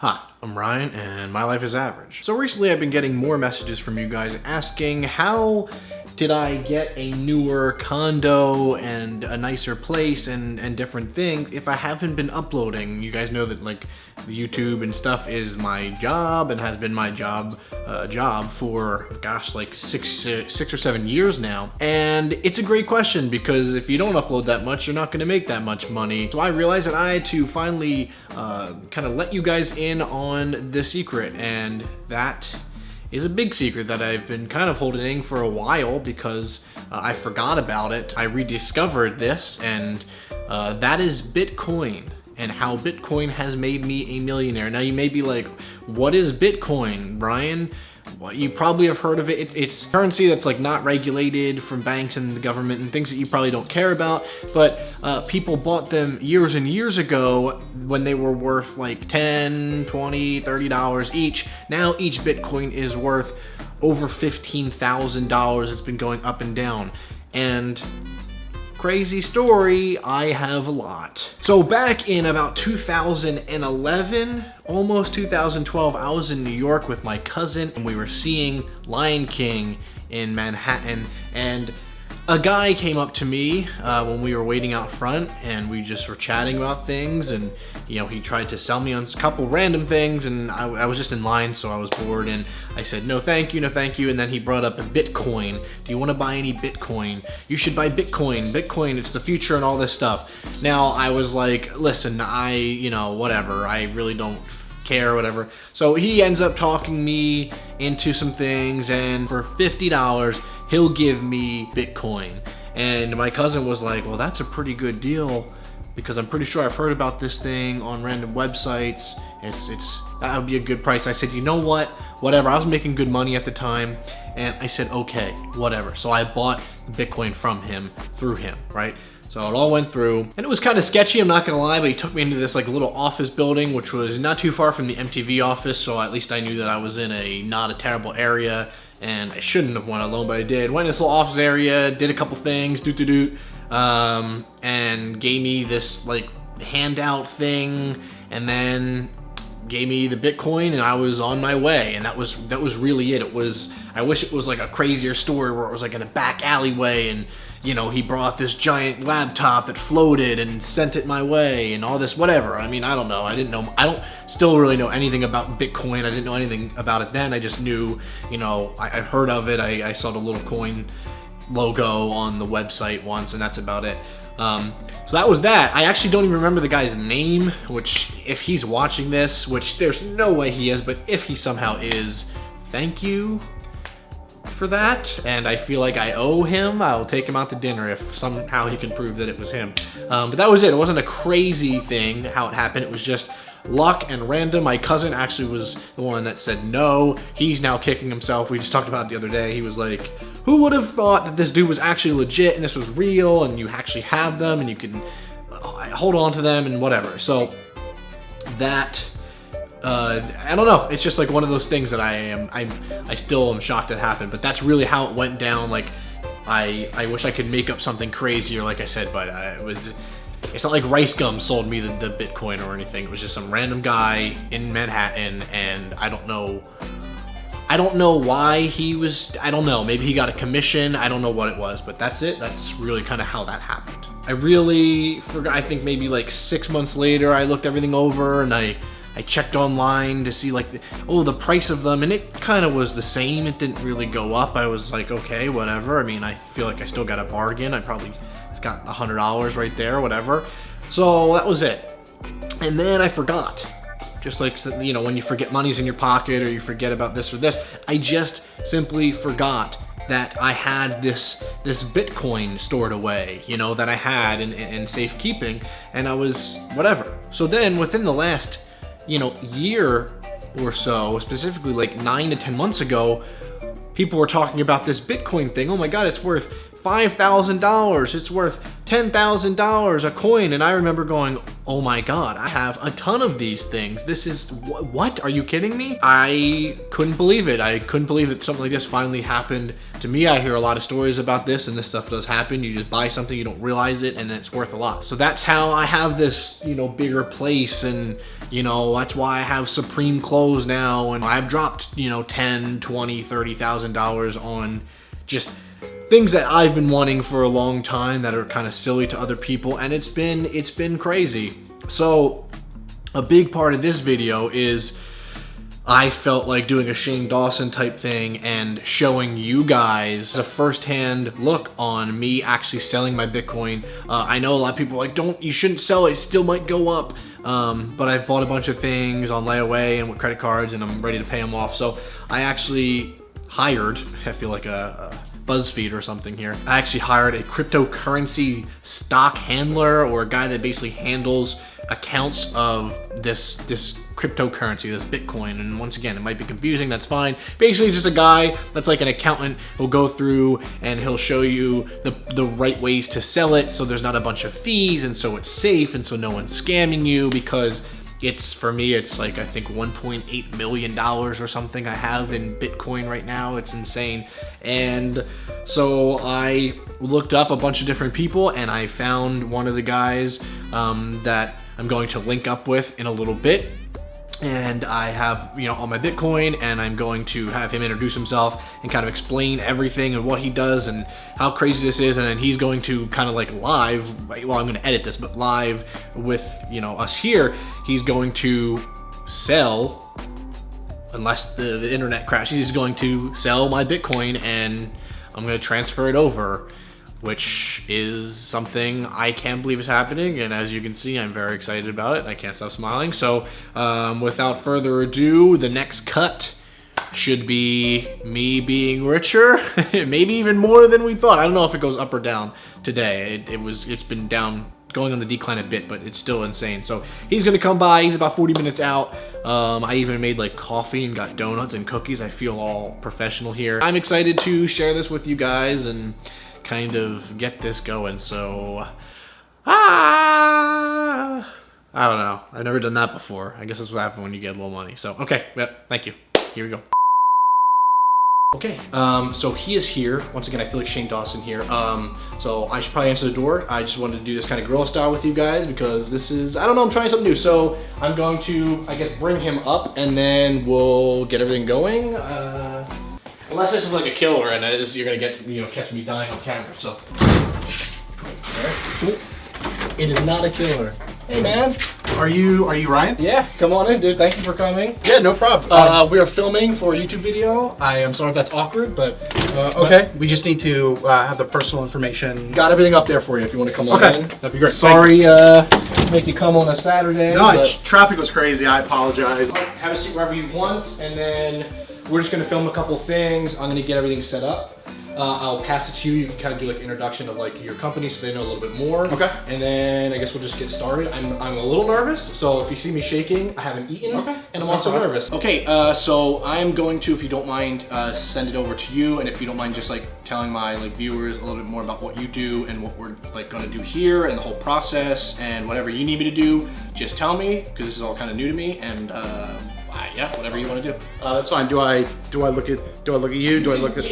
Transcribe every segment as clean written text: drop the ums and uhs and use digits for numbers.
Hi, I'm Ryan and my life is average. So recently I've been getting more messages from you guys asking how did I get a newer condo and a nicer place and different things if I haven't been uploading. You guys know that like YouTube and stuff is my job and has been my job for gosh, like six or 7 years now. And it's a great question because if you don't upload that much, you're not gonna make that much money. So I realized that I had to finally kind of let you guys in on the secret, and that is a big secret that I've been kind of holding for a while because I forgot about it. I rediscovered this, and that is Bitcoin and how Bitcoin has made me a millionaire. Now you may be like, what is Bitcoin, Brian? Well, you probably have heard of it. It's currency that's like not regulated from banks and the government and things that you probably don't care about, but people bought them years and years ago when they were worth like $10, $20, $30 each. Now each Bitcoin is worth over $15,000. It's been going up and down. And crazy story, I have a lot. So back in about 2011, almost 2012, I was in New York with my cousin and we were seeing Lion King in Manhattan, and a guy came up to me when we were waiting out front, and we just were chatting about things, and you know, he tried to sell me on a couple random things, and I was just in line, so I was bored, and I said no thank you, no thank you. And then he brought up a Bitcoin. Do you want to buy any Bitcoin? You should buy Bitcoin. It's the future and all this stuff. Now I was like, listen, whatever, I really don't care, whatever. So he ends up talking me into some things, and for $50 he'll give me Bitcoin. And my cousin was like, well, that's a pretty good deal because I'm pretty sure I've heard about this thing on random websites. That would be a good price. I said, you know what, whatever. I was making good money at the time, and I said, okay, whatever. So I bought the Bitcoin from him through him, right? So it all went through, and it was kind of sketchy, I'm not gonna lie, but he took me into this like little office building, which was not too far from the MTV office, so at least I knew that I was in not a terrible area, and I shouldn't have went alone, but I did. Went in this little office area, did a couple things, and gave me this like handout thing, and then gave me the Bitcoin, and I was on my way, and that was really it. I wish it was like a crazier story where it was like in a back alleyway, and you know, he brought this giant laptop that floated and sent it my way and all this, whatever. I mean, I don't know. I don't still really know anything about Bitcoin. I didn't know anything about it then. I just knew, you know, I heard of it. I saw the little coin logo on the website once, and that's about it. So that was that. I actually don't even remember the guy's name, which if he's watching this, which there's no way he is, but if he somehow is, thank you for that, and I feel like I owe him. I'll take him out to dinner if somehow he can prove that it was him. But that was it. It wasn't a crazy thing how it happened. It was just luck and random. My cousin actually was the one that said no. He's now kicking himself. We just talked about it the other day. He was like, who would have thought that this dude was actually legit and this was real and you actually have them and you can hold on to them and whatever. So that I don't know. It's just like one of those things that I still am shocked it happened, but that's really how it went down. Like I wish I could make up something crazier, like I said, but it's not like Rice Gum sold me the Bitcoin or anything. It was just some random guy in Manhattan, and I don't know why he was, I don't know, maybe he got a commission, I don't know what it was, but that's it. That's really kind of how that happened. I really forgot. I think maybe like 6 months later I looked everything over and I checked online to see like the price of them, and it kind of was the same. It didn't really go up. I was like, okay, whatever. I mean, I feel like I still got a bargain. I probably got $100 right there, whatever. So that was it. And then I forgot. Just like, you know, when you forget money's in your pocket or you forget about this or this, I just simply forgot that I had this Bitcoin stored away, you know, that I had in safekeeping, and I was whatever. So then within the last, you know, year or so, specifically like 9 to 10 months ago, people were talking about this Bitcoin thing. Oh my God, it's worth $5,000. It's worth $10,000 a coin. And I remember going, oh my God, I have a ton of these things. This is, what? Are you kidding me? I couldn't believe it. I couldn't believe that something like this finally happened to me. I hear a lot of stories about this, and this stuff does happen. You just buy something, you don't realize it, and it's worth a lot. So that's how I have this, you know, bigger place, and you know, that's why I have Supreme clothes now, and I've dropped, you know, $10,000, $20,000, $30,000 on just things that I've been wanting for a long time that are kind of silly to other people, and it's been crazy. So a big part of this video is I felt like doing a Shane Dawson type thing and showing you guys a first-hand look on me actually selling my Bitcoin. I know a lot of people are like, you shouldn't sell it, it still might go up. But I've bought a bunch of things on layaway and with credit cards, and I'm ready to pay them off. So I actually hired, I feel like a BuzzFeed or something here. I actually hired a cryptocurrency stock handler, or a guy that basically handles accounts of this cryptocurrency, this Bitcoin. And once again, it might be confusing, that's fine. Basically just a guy that's like an accountant who'll go through and he'll show you the right ways to sell it, so there's not a bunch of fees, and so it's safe, and so no one's scamming you, because for me, it's like, I think $1.8 million or something I have in Bitcoin right now. It's insane. And so I looked up a bunch of different people, and I found one of the guys that I'm going to link up with in a little bit. And I have, you know, all my Bitcoin, and I'm going to have him introduce himself and kind of explain everything and what he does and how crazy this is. And then he's going to kind of like live, well, I'm going to edit this, but live with, you know, us here, he's going to sell, unless the internet crashes, he's going to sell my Bitcoin, and I'm going to transfer it over, which is something I can't believe is happening. And as you can see, I'm very excited about it. I can't stop smiling. So without further ado, the next cut should be me being richer, maybe even more than we thought. I don't know if it goes up or down today. It's been down, going on the decline a bit, but it's still insane. So he's gonna come by. He's about 40 minutes out. I even made like coffee and got donuts and cookies. I feel all professional here. I'm excited to share this with you guys and kind of get this going. So I don't know, I've never done that before. I guess that's what happens when you get a little money. So okay, yep, thank you. Here we go. Okay, so he is here. Once again, I feel like Shane Dawson here. So I should probably answer the door. I just wanted to do this kind of guerrilla style with you guys, because this is, I don't know, I'm trying something new. So I'm going to, I guess, bring him up, and then we'll get everything going. Unless this is like a killer, and you're gonna get, you know, catch me dying on camera. So, alright, cool. It is not a killer. Hey man, are you Ryan? Yeah, come on in, dude. Thank you for coming. Yeah, no problem. We are filming for a YouTube video. I am sorry if that's awkward, but okay. We just need to have the personal information. Got everything up there for you if you want to come on in. That'd be great. Sorry, make you come on a Saturday. No, traffic was crazy. I apologize. Have a seat wherever you want, and then we're just gonna film a couple things. I'm gonna get everything set up. I'll pass it to you. You can kind of do like introduction of like your company, so they know a little bit more. Okay. And then I guess we'll just get started. I'm a little nervous, so if you see me shaking, I haven't eaten, okay, and I'm also nervous. Okay, so I'm going to, if you don't mind, send it over to you, and if you don't mind, just like telling my like viewers a little bit more about what you do and what we're like going to do here and the whole process, and whatever you need me to do, just tell me, because this is all kind of new to me, and yeah, whatever you want to do. That's fine. Do I look at you? Do I look at you can look at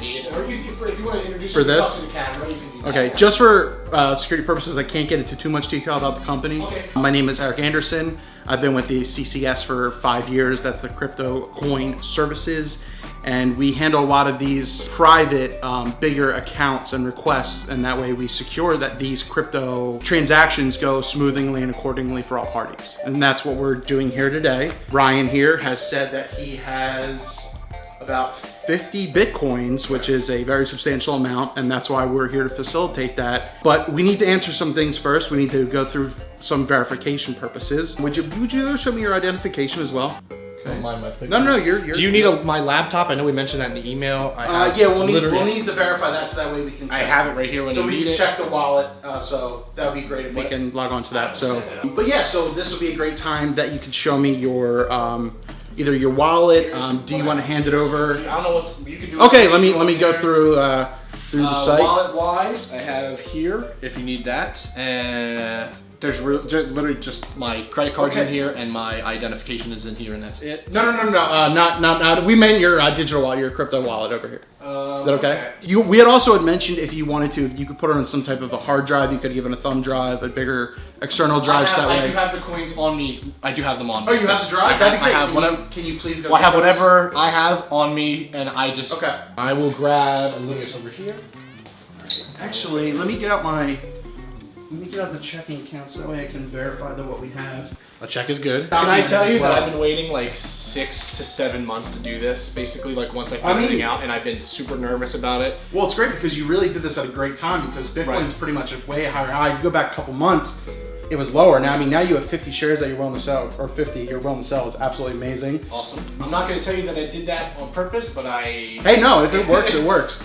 me, or if you want to introduce yourself to the camera, you can do that. Okay, just for security purposes, I can't get into too much detail about the company. Okay. My name is Eric Anderson. I've been with the CCS for 5 years. That's the Crypto Coin Services. And we handle a lot of these private, bigger accounts and requests, and that way we secure that these crypto transactions go smoothly and accordingly for all parties. And that's what we're doing here today. Ryan here has said that he has about 50 Bitcoins, which is a very substantial amount, and that's why we're here to facilitate that. But we need to answer some things first. We need to go through some verification purposes. Would you show me your identification as well? Okay. Don't mind my picture. No, you're. Do you need my laptop? I know we mentioned that in the email. Yeah, we'll need to verify that, so that way we can check. I have it right here when you need it. So we can check the wallet, so that would be great if we can log on to that. So, but yeah, so this would be a great time that you could show me your, either your wallet, do you want to hand it over? I don't know what you can do. Okay, let me go through through the site? Wallet-wise, I have here, if you need that. There's literally just my credit card's in here and my identification is in here, and that's it. No. Not. We meant your digital wallet, your crypto wallet over here. Is that okay? We had mentioned if you wanted to, you could put it on some type of a hard drive. You could give it a thumb drive, a bigger external drive. I do have the coins on me. I do have them on me. Oh, you have the drive? I have whatever. Can you please go? Well, I have whatever I have on me, and I just. Okay. I will grab a little bit over here. Actually, let me get out the checking account so that way I can verify that what we have. A check is good. Can I tell you that I've been waiting like 6 to 7 months to do this, basically, like once I figured everything out, and I've been super nervous about it. Well, it's great because you really did this at a great time because Bitcoin's pretty much a way higher high. You go back a couple months, it was lower. Now, now you have 50 shares that you're willing to sell, or 50 you're willing to sell. It's absolutely amazing. Awesome. I'm not going to tell you that I did that on purpose, but Hey, no, if it works, it works.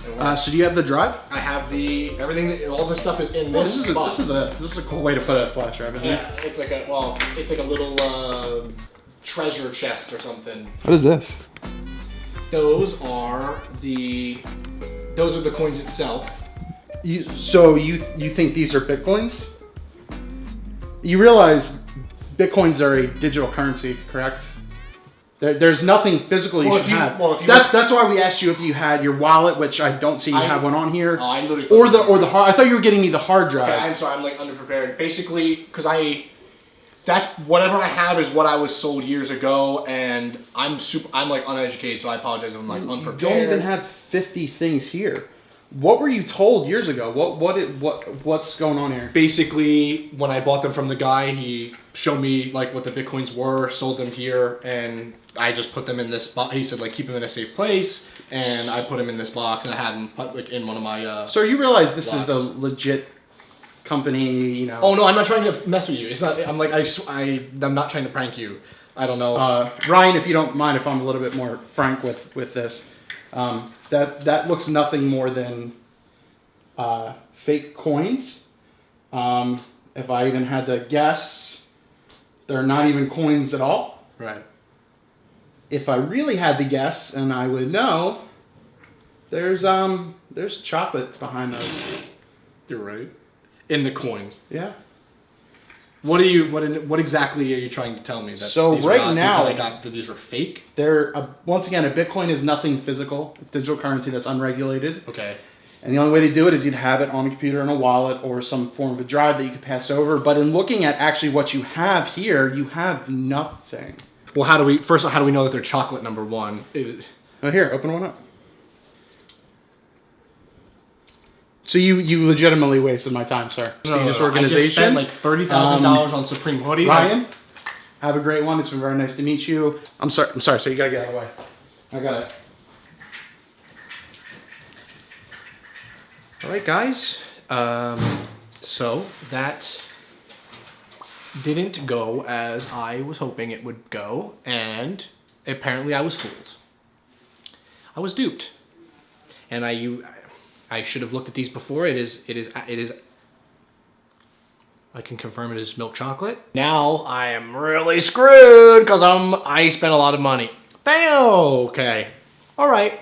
So do you have the drive? I have everything. All the stuff is in this spot. This is a cool way to put a flash drive in there. Yeah, it's like a little treasure chest or something. What is this? Those are the coins itself. So you think these are Bitcoins? You realize Bitcoins are a digital currency, correct? There's nothing physical you should have. That's why we asked you if you had your wallet, which I don't see you have one on here. Oh, I literally. Or the hard. I thought you were getting me the hard drive. Okay, I'm sorry. I'm like underprepared. Basically, because that's whatever I have is what I was sold years ago, and I'm like uneducated, so I apologize if I'm like unprepared. You don't even have 50 things here. What were you told years ago? What's going on here? Basically, when I bought them from the guy, he showed me like what the Bitcoins were, sold them here, and I just put them in this box. He said like keep them in a safe place, and I put them in this box, and I had them put like in one of my. So you realize this is a legit company, you know? Oh no, I'm not trying to mess with you. It's not. I'm like I'm not trying to prank you. I don't know. Ryan, if you don't mind, if I'm a little bit more frank with this. That looks nothing more than fake coins. If I even had to guess, they're not even coins at all. Right. If I really had to guess, and I would know, there's chocolate behind those. You're right. In the coins. Yeah. What exactly are you trying to tell me? That so right now, that these are fake? Once again, a Bitcoin is nothing physical. It's digital currency that's unregulated. Okay. And the only way to do it is you'd have it on a computer in a wallet or some form of a drive that you could pass over. But in looking at actually what you have here, you have nothing. Well, how do we know that they're chocolate, number one? Oh, here, open one up. So you legitimately wasted my time, sir. Prestigious organization. I just spent like $30,000 on Supreme hoodies. Ryan, have a great one. It's been very nice to meet you. I'm sorry. So you gotta get out of the way. I got it. All right, guys. So that didn't go as I was hoping it would go, and apparently I was fooled. I was duped, and I should have looked at these before. It is. I can confirm it is milk chocolate. Now I am really screwed because I spent a lot of money. Bam. Okay. All right.